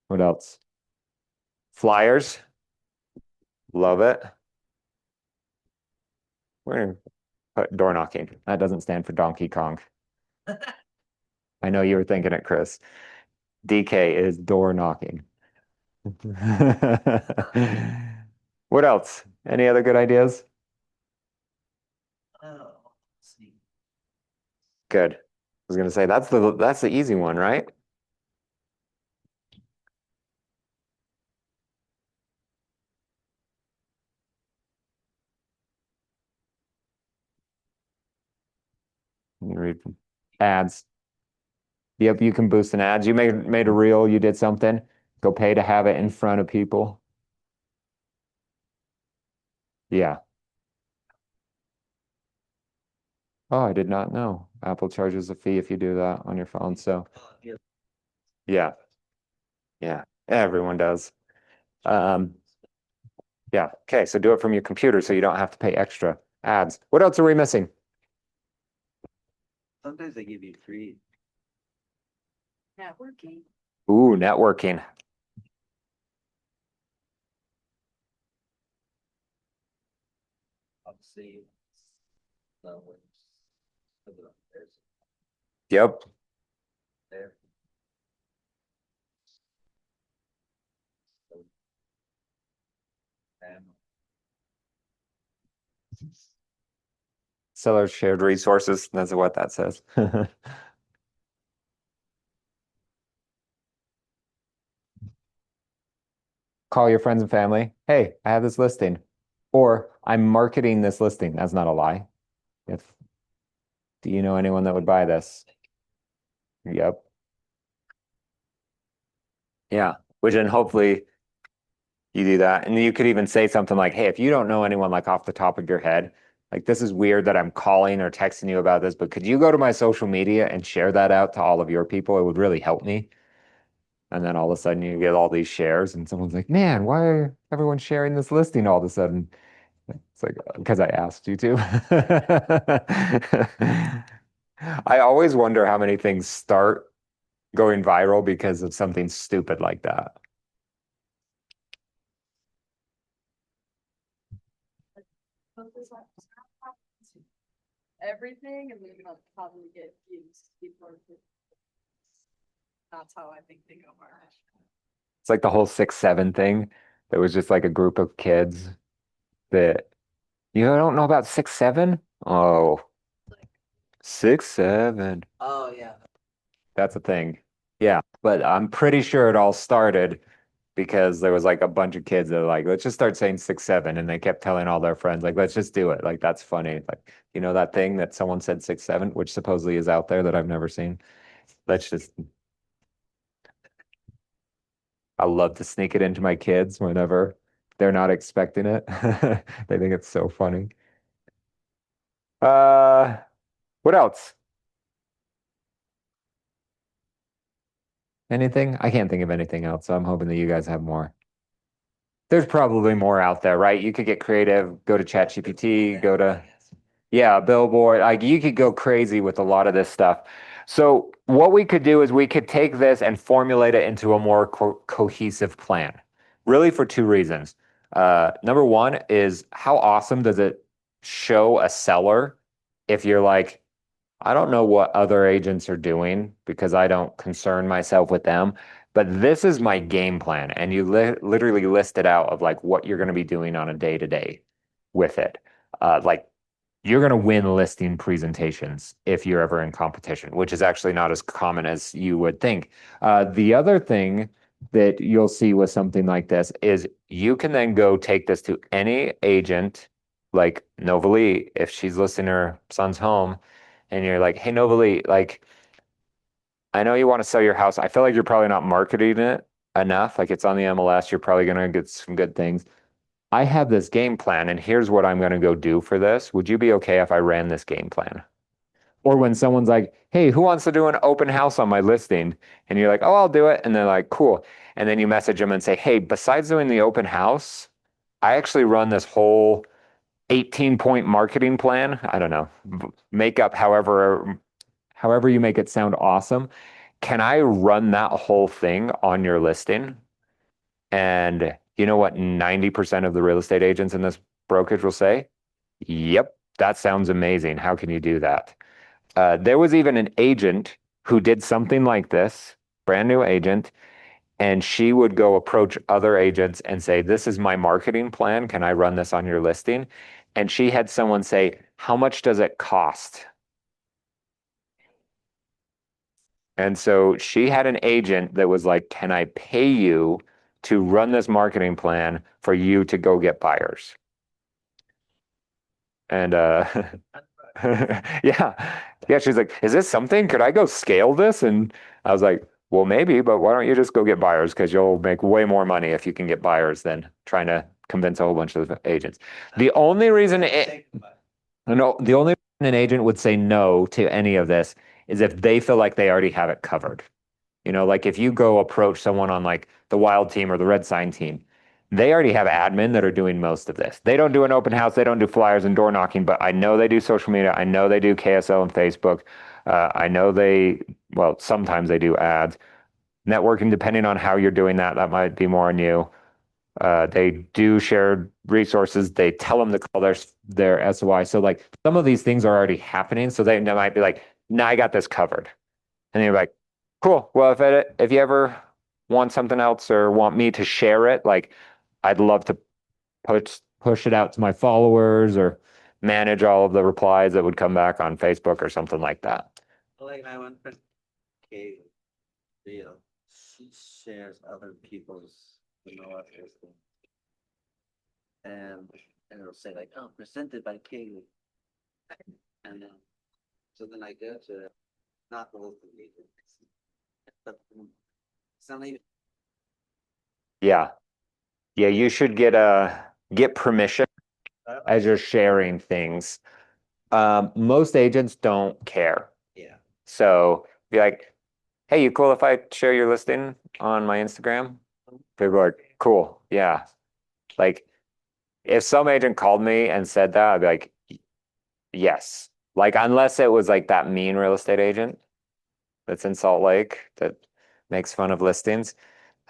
Speaker 1: What else? Flyers. Love it. We're going to put door knocking. That doesn't stand for Donkey Kong. I know you were thinking it, Chris. DK is door knocking. What else? Any other good ideas?
Speaker 2: Oh, let's see.
Speaker 1: Good. I was going to say that's the easy one, right? Let me read ads. Yep, you can boost an ads. You made a reel, you did something. Go pay to have it in front of people. Yeah. Oh, I did not know. Apple charges a fee if you do that on your phone. So yeah. Yeah. Everyone does. Yeah. Okay. So do it from your computer so you don't have to pay extra ads. What else are we missing?
Speaker 2: Sometimes they give you free.
Speaker 3: Networking.
Speaker 1: Ooh, networking.
Speaker 2: Obviously. No, there's
Speaker 1: Yep.
Speaker 2: there. And
Speaker 1: Sellers shared resources. That's what that says. Call your friends and family. Hey, I have this listing. Or I'm marketing this listing. That's not a lie. If do you know anyone that would buy this? Yep. Yeah. Which then hopefully you do that. And you could even say something like, hey, if you don't know anyone like off the top of your head, like this is weird that I'm calling or texting you about this, but could you go to my social media and share that out to all of your people? It would really help me. And then all of a sudden you get all these shares and someone's like, man, why are everyone sharing this listing all of a sudden? It's like, because I asked you to. I always wonder how many things start going viral because of something stupid like that.
Speaker 3: Everything and then I'll probably get views before. That's how I think they go viral.
Speaker 1: It's like the whole 6-7 thing. That was just like a group of kids that you don't know about 6-7? Oh, 6-7.
Speaker 2: oh yeah.
Speaker 1: That's a thing. Yeah, but I'm pretty sure it all started because there was like a bunch of kids that were like, let's just start saying 6-7, and they kept telling all their friends, like, let's just do it. Like, that's funny. Like, you know that thing that someone said 6-7, which supposedly is out there that I've never seen. Let's just. I love to sneak it into my kids whenever they're not expecting it. They think it's so funny. Uh, what else? Anything? I can't think of anything else, so I'm hoping that you guys have more. There's probably more out there, right? You could get creative, go to ChatGPT, go to, yeah, Billboard. Like you could go crazy with a lot of this stuff. So what we could do is we could take this and formulate it into a more cohesive plan, really for two reasons. Number one is how awesome does it show a seller if you're like, I don't know what other agents are doing because I don't concern myself with them, but this is my game plan. And you literally list it out of like what you're going to be doing on a day to day with it. Like you're going to win listing presentations if you're ever in competition, which is actually not as common as you would think. The other thing that you'll see with something like this is you can then go take this to any agent, like Novalee, if she's listing her son's home, and you're like, hey, Novalee, like, I know you want to sell your house. I feel like you're probably not marketing it enough. Like it's on the MLS, you're probably going to get some good things. I have this game plan, and here's what I'm going to go do for this. Would you be okay if I ran this game plan? Or when someone's like, hey, who wants to do an open house on my listing? And you're like, oh, I'll do it. And they're like, cool. And then you message them and say, hey, besides doing the open house, I actually run this whole 18-point marketing plan. I don't know, make up however you make it sound awesome. Can I run that whole thing on your listing? And you know what 90% of the real estate agents in this brokerage will say? Yep, that sounds amazing. How can you do that? There was even an agent who did something like this, brand new agent, and she would go approach other agents and say, this is my marketing plan. Can I run this on your listing? And she had someone say, how much does it cost? And so she had an agent that was like, can I pay you to run this marketing plan for you to go get buyers? And yeah. Yeah, she's like, is this something? Could I go scale this? And I was like, well, maybe, but why don't you just go get buyers? Because you'll make way more money if you can get buyers than trying to convince a whole bunch of agents. The only reason no, the only reason an agent would say no to any of this is if they feel like they already have it covered. You know, like if you go approach someone on like the Wild team or the Red Sign team, they already have admin that are doing most of this. They don't do an open house, they don't do flyers and door knocking, but I know they do social media. I know they do KSL and Facebook. I know well, sometimes they do ads. Networking, depending on how you're doing that, that might be more on you. They do share resources. They tell them to call their SOI. So like some of these things are already happening. So they might be like, nah, I got this covered. And you're like, cool. Well, if you ever want something else or want me to share it, like I'd love to push it out to my followers or manage all of the replies that would come back on Facebook or something like that.
Speaker 2: Like my one friend, Kate, Rio, she shares other people's vanilla listing. And it'll say like, oh, presented by Kaylee. And then, so then I go to, not the listing agent, but it's not even.
Speaker 1: Yeah. Yeah, you should get permission as you're sharing things. Most agents don't care.
Speaker 2: Yeah.
Speaker 1: So be like, hey, you cool if I share your listing on my Instagram? People are like, cool, yeah. Like if some agent called me and said that, I'd be like, yes. Like unless it was like that mean real estate agent that's in Salt Lake that makes fun of listings.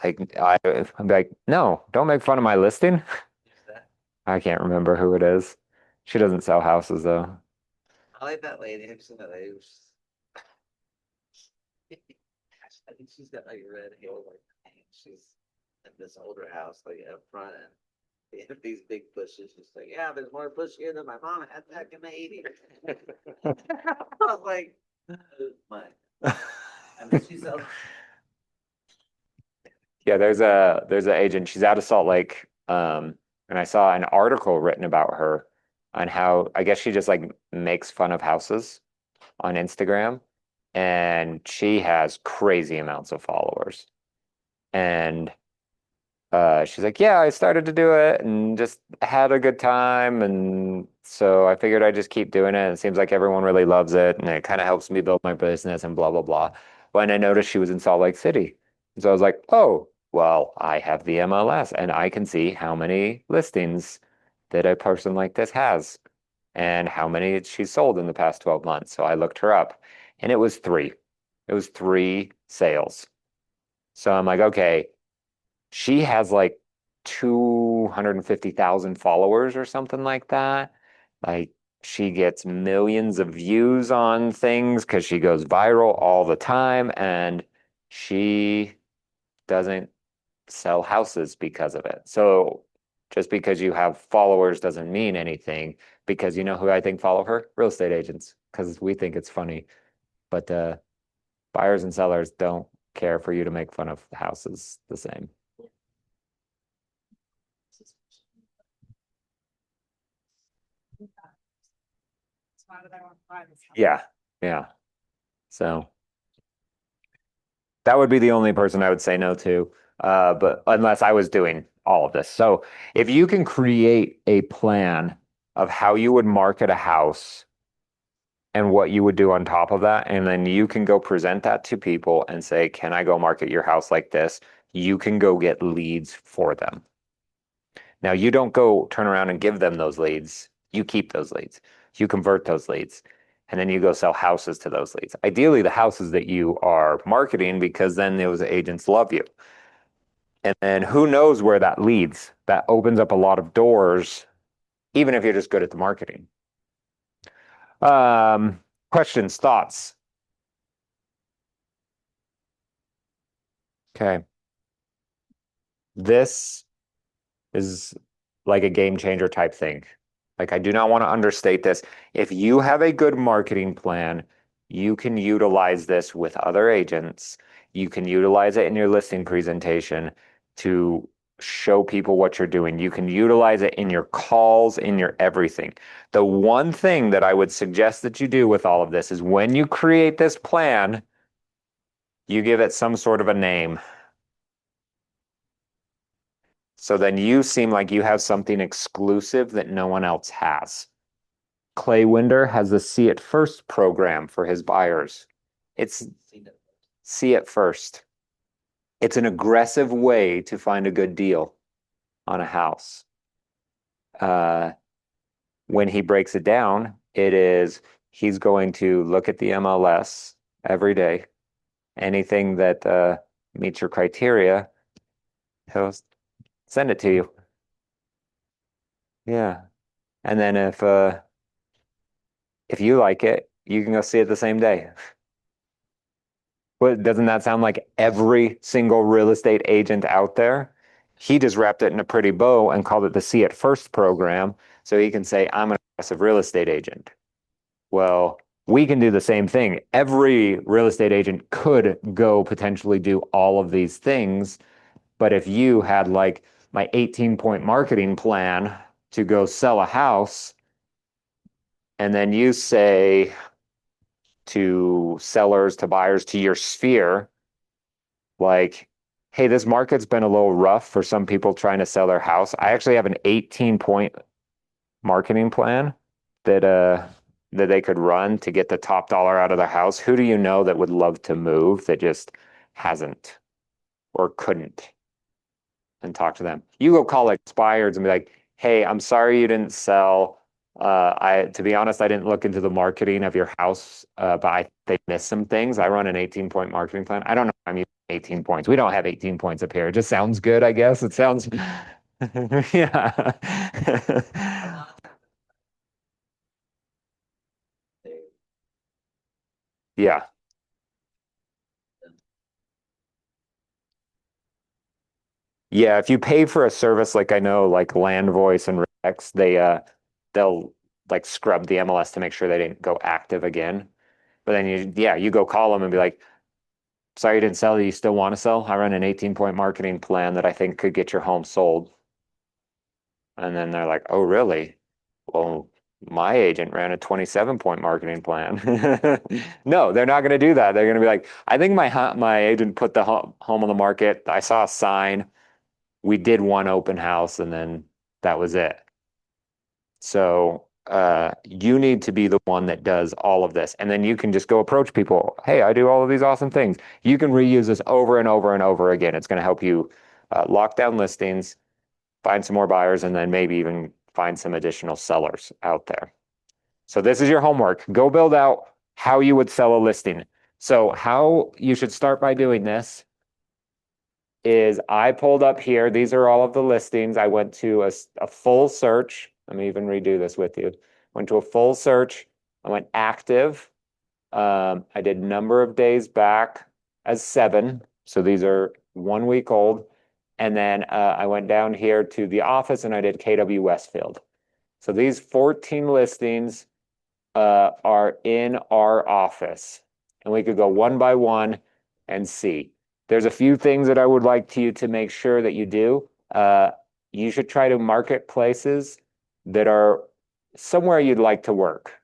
Speaker 1: Like I'm like, no, don't make fun of my listing.
Speaker 2: Who's that?
Speaker 1: I can't remember who it is. She doesn't sell houses though.
Speaker 2: I like that lady. Have you seen that lady? I think she's got like red hair, like she's in this older house, like up front, and they have these big bushes. She's like, yeah, there's more bush here than my mom had back in the 80s. I was like, oh my. And then she's so.
Speaker 1: Yeah, there's an agent. She's out of Salt Lake. And I saw an article written about her on how I guess she just like makes fun of houses on Instagram. And she has crazy amounts of followers. And she's like, yeah, I started to do it and just had a good time. And so I figured I'd just keep doing it. It seems like everyone really loves it. And it kind of helps me build my business and blah, blah, blah. When I noticed she was in Salt Lake City. So I was like, oh, well, I have the MLS and I can see how many listings that a person like this has and how many she's sold in the past 12 months. So I looked her up and it was three. It was three sales. So I'm like, okay, she has like 250,000 followers or something like that. Like she gets millions of views on things because she goes viral all the time, and she doesn't sell houses because of it. So just because you have followers doesn't mean anything, because you know who I think follow her? Real estate agents, because we think it's funny. But buyers and sellers don't care for you to make fun of the houses the same.
Speaker 3: Why would I want to buy this house?
Speaker 1: Yeah, yeah. So that would be the only person I would say no to, but unless I was doing all of this. So if you can create a plan of how you would market a house and what you would do on top of that, and then you can go present that to people and say, can I go market your house like this? You can go get leads for them. Now, you don't go turn around and give them those leads. You keep those leads. You convert those leads, and then you go sell houses to those leads. Ideally, the houses that you are marketing, because then those agents love you. And then who knows where that leads? That opens up a lot of doors, even if you're just good at the marketing. Questions, thoughts? Okay. This is like a game changer type thing. Like, I do not want to understate this. If you have a good marketing plan, you can utilize this with other agents. You can utilize it in your listing presentation to show people what you're doing. You can utilize it in your calls, in your everything. The one thing that I would suggest that you do with all of this is when you create this plan, you give it some sort of a name. So then you seem like you have something exclusive that no one else has. Clay Winder has the See It First program for his buyers. It's See It First. It's an aggressive way to find a good deal on a house. When he breaks it down, it is he's going to look at the MLS every day. Anything that meets your criteria, he'll send it to you. Yeah. And then if you like it, you can go see it the same day. But doesn't that sound like every single real estate agent out there? He just wrapped it in a pretty bow and called it the See It First program. So he can say, I'm an aggressive real estate agent. Well, we can do the same thing. Every real estate agent could go potentially do all of these things. But if you had like my 18-point marketing plan to go sell a house, and then you say to sellers, to buyers, to your sphere, like, hey, this market's been a little rough for some people trying to sell their house. I actually have an 18-point marketing plan that they could run to get the top dollar out of their house. Who do you know that would love to move that just hasn't or couldn't? And talk to them. You go call expireds and be like, hey, I'm sorry you didn't sell. To be honest, I didn't look into the marketing of your house, but they missed some things. I run an 18-point marketing plan. I don't know. I'm using 18 points. We don't have 18 points up here. It just sounds good, I guess. It sounds, yeah. Yeah. Yeah. If you pay for a service like I know, like Land Voice and Rex, they'll like scrub the MLS to make sure they didn't go active again. But then you go call them and be like, sorry you didn't sell. Do you still want to sell? I run an 18-point marketing plan that I think could get your home sold. And then they're like, oh, really? Well, my agent ran a 27-point marketing plan. No, they're not going to do that. They're going to be like, I think my agent put the home on the market. I saw a sign. We did one open house and then that was it. So you need to be the one that does all of this. And then you can just go approach people. Hey, I do all of these awesome things. You can reuse this over and over and over again. It's going to help you lock down listings, find some more buyers, and then maybe even find some additional sellers out there. So this is your homework. Go build out how you would sell a listing. So how you should start by doing this is I pulled up here. These are all of the listings. I went to a full search. Let me even redo this with you. Went to a full search. I went active. I did number of days back as 7. So these are 1 week old. And then I went down here to the office and I did KW Westfield. So these 14 listings are in our office. And we could go one by one and see. There's a few things that I would like you to make sure that you do. You should try to market places that are somewhere you'd like to work.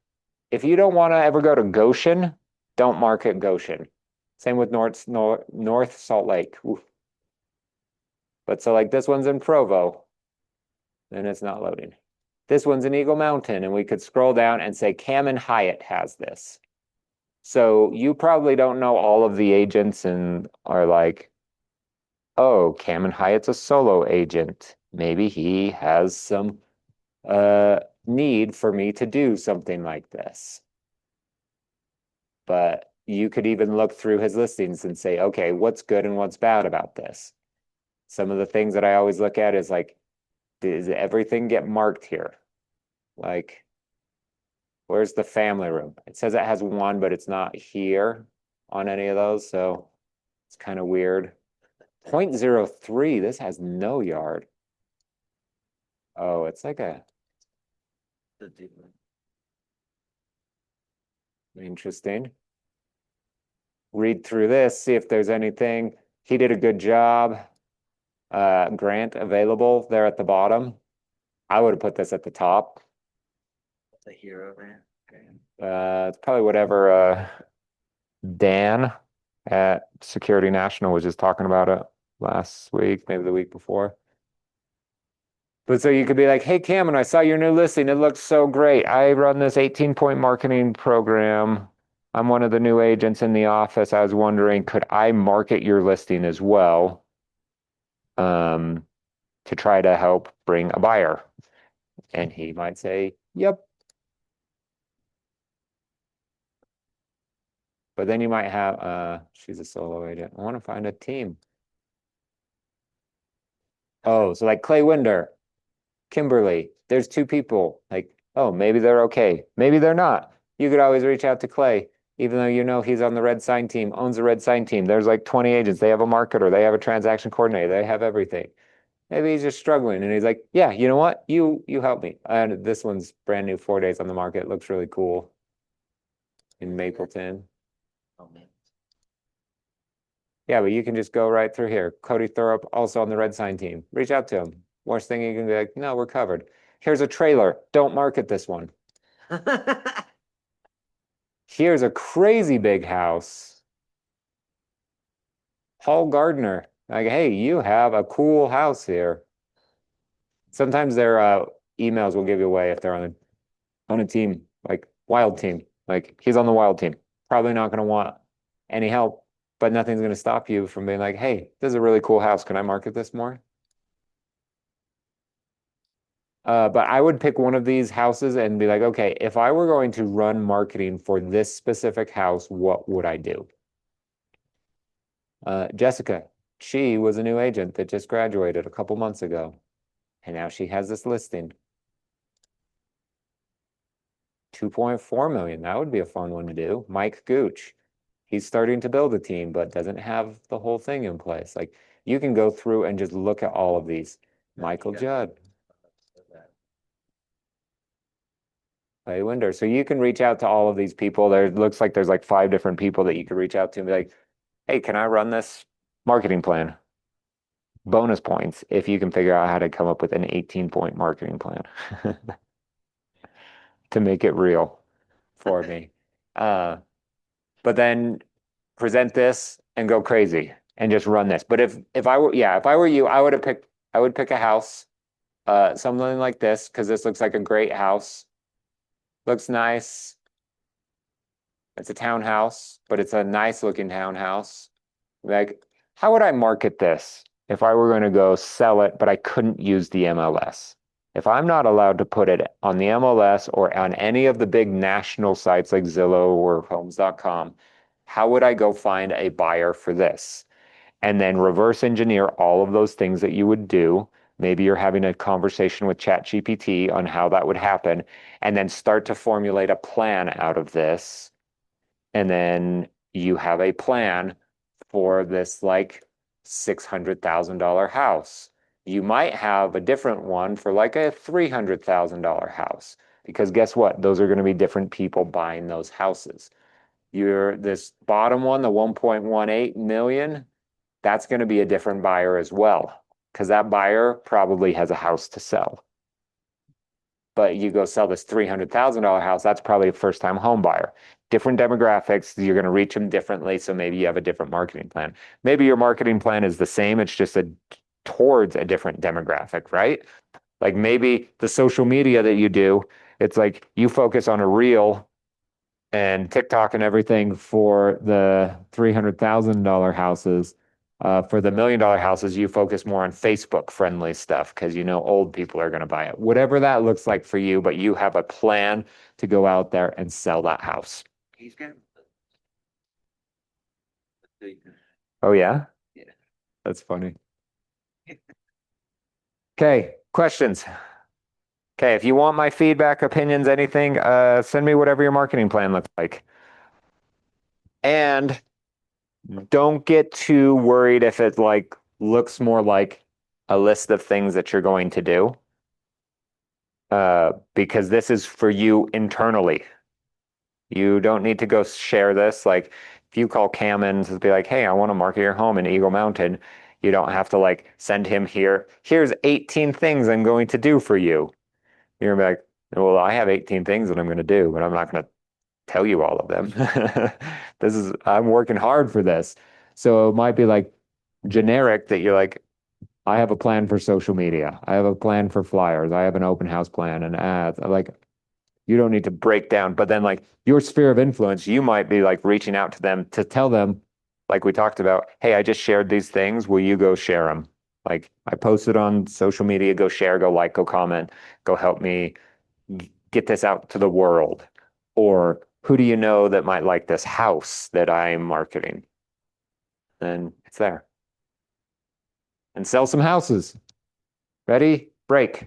Speaker 1: If you don't want to ever go to Goshen, don't market Goshen. Same with North Salt Lake. Oof. But so like this one's in Provo, and it's not loading. This one's in Eagle Mountain, and we could scroll down and say Cam and Hyatt has this. So you probably don't know all of the agents and are like, oh, Cam and Hyatt's a solo agent. Maybe he has some need for me to do something like this. But you could even look through his listings and say, okay, what's good and what's bad about this? Some of the things that I always look at is like, does everything get marked here? Like, where's the family room? It says it has one, but it's not here on any of those, so it's kind of weird. 0.03, this has no yard. Oh, it's like a
Speaker 2: The deep one.
Speaker 1: interesting. Read through this, see if there's anything. He did a good job. Grant available there at the bottom. I would have put this at the top.
Speaker 2: The hero man. Okay.
Speaker 1: It's probably whatever Dan at Security National was just talking about it last week, maybe the week before. But so you could be like, hey, Cameron, I saw your new listing. It looks so great. I run this 18-point marketing program. I'm one of the new agents in the office. I was wondering, could I market your listing as well to try to help bring a buyer? And he might say, yep. But then you might have, she's a solo agent. I want to find a team. Oh, so like Clay Winder, Kimberly, there's 2 people. Like, oh, maybe they're okay. Maybe they're not. You could always reach out to Clay, even though you know he's on the red sign team, owns the red sign team. There's like 20 agents. They have a marketer. They have a transaction coordinator. They have everything. Maybe he's just struggling and he's like, yeah, you know what? You help me. And this one's brand new, 4 days on the market. It looks really cool in Mapleton.
Speaker 2: Oh man.
Speaker 1: Yeah, but you can just go right through here. Cody Thurup, also on the red sign team. Reach out to him. Worst thing you can be like, no, we're covered. Here's a trailer. Don't market this one. Here's a crazy big house. Paul Gardner. Like, hey, you have a cool house here. Sometimes their emails will give you away if they're on a team, like wild team. Like he's on the wild team. Probably not going to want any help, but nothing's going to stop you from being like, hey, this is a really cool house. Can I market this more? But I would pick one of these houses and be like, okay, if I were going to run marketing for this specific house, what would I do? Jessica, she was a new agent that just graduated a couple months ago. And now she has this listing. 2.4 million. That would be a fun one to do. Mike Gooch. He's starting to build a team, but doesn't have the whole thing in place. Like you can go through and just look at all of these. Michael Judd. Clay Winder. So you can reach out to all of these people. There looks like there's like 5 different people that you could reach out to and be like, hey, can I run this marketing plan? Bonus points if you can figure out how to come up with an 18-point marketing plan to make it real for me. But then present this and go crazy and just run this. But if I were you, I would pick a house, something like this, because this looks like a great house. Looks nice. It's a townhouse, but it's a nice looking townhouse. Like, how would I market this if I were going to go sell it, but I couldn't use the MLS? If I'm not allowed to put it on the MLS or on any of the big national sites like Zillow or Homes.com, how would I go find a buyer for this? and then reverse engineer all of those things that you would do. Maybe you're having a conversation with ChatGPT on how that would happen, and then start to formulate a plan out of this. And then you have a plan for this like $600,000 house. You might have a different one for like a $300,000 house, because guess what? Those are going to be different people buying those houses. This bottom one, the 1.18 million, that's going to be a different buyer as well, because that buyer probably has a house to sell. But you go sell this $300,000 house, that's probably a first-time home buyer. Different demographics, you're going to reach them differently. So maybe you have a different marketing plan. Maybe your marketing plan is the same, it's just towards a different demographic, right? Like maybe the social media that you do, it's like you focus on a reel and TikTok and everything for the $300,000 houses. For the $1 million houses, you focus more on Facebook friendly stuff because you know old people are going to buy it. Whatever that looks like for you, but you have a plan to go out there and sell that house.
Speaker 2: He's got.
Speaker 1: Oh, yeah?
Speaker 2: Yeah.
Speaker 1: That's funny. Okay, questions. Okay, if you want my feedback, opinions, anything, send me whatever your marketing plan looks like. And don't get too worried if it like looks more like a list of things that you're going to do. Because this is for you internally. You don't need to go share this. Like if you call Cammons and be like, hey, I want to market your home in Eagle Mountain, you don't have to like send him here's 18 things I'm going to do for you. You're gonna be like, well, I have 18 things that I'm going to do, but I'm not going to tell you all of them. I'm working hard for this. So it might be like generic that you're like, I have a plan for social media. I have a plan for flyers. I have an open house plan and ads. Like, you don't need to break down, but then like your sphere of influence, you might be like reaching out to them to tell them, like we talked about, hey, I just shared these things. Will you go share them? Like I posted on social media, go share, go like, go comment, go help me get this out to the world. Or who do you know that might like this house that I'm marketing? And it's there. And sell some houses. Ready? Break.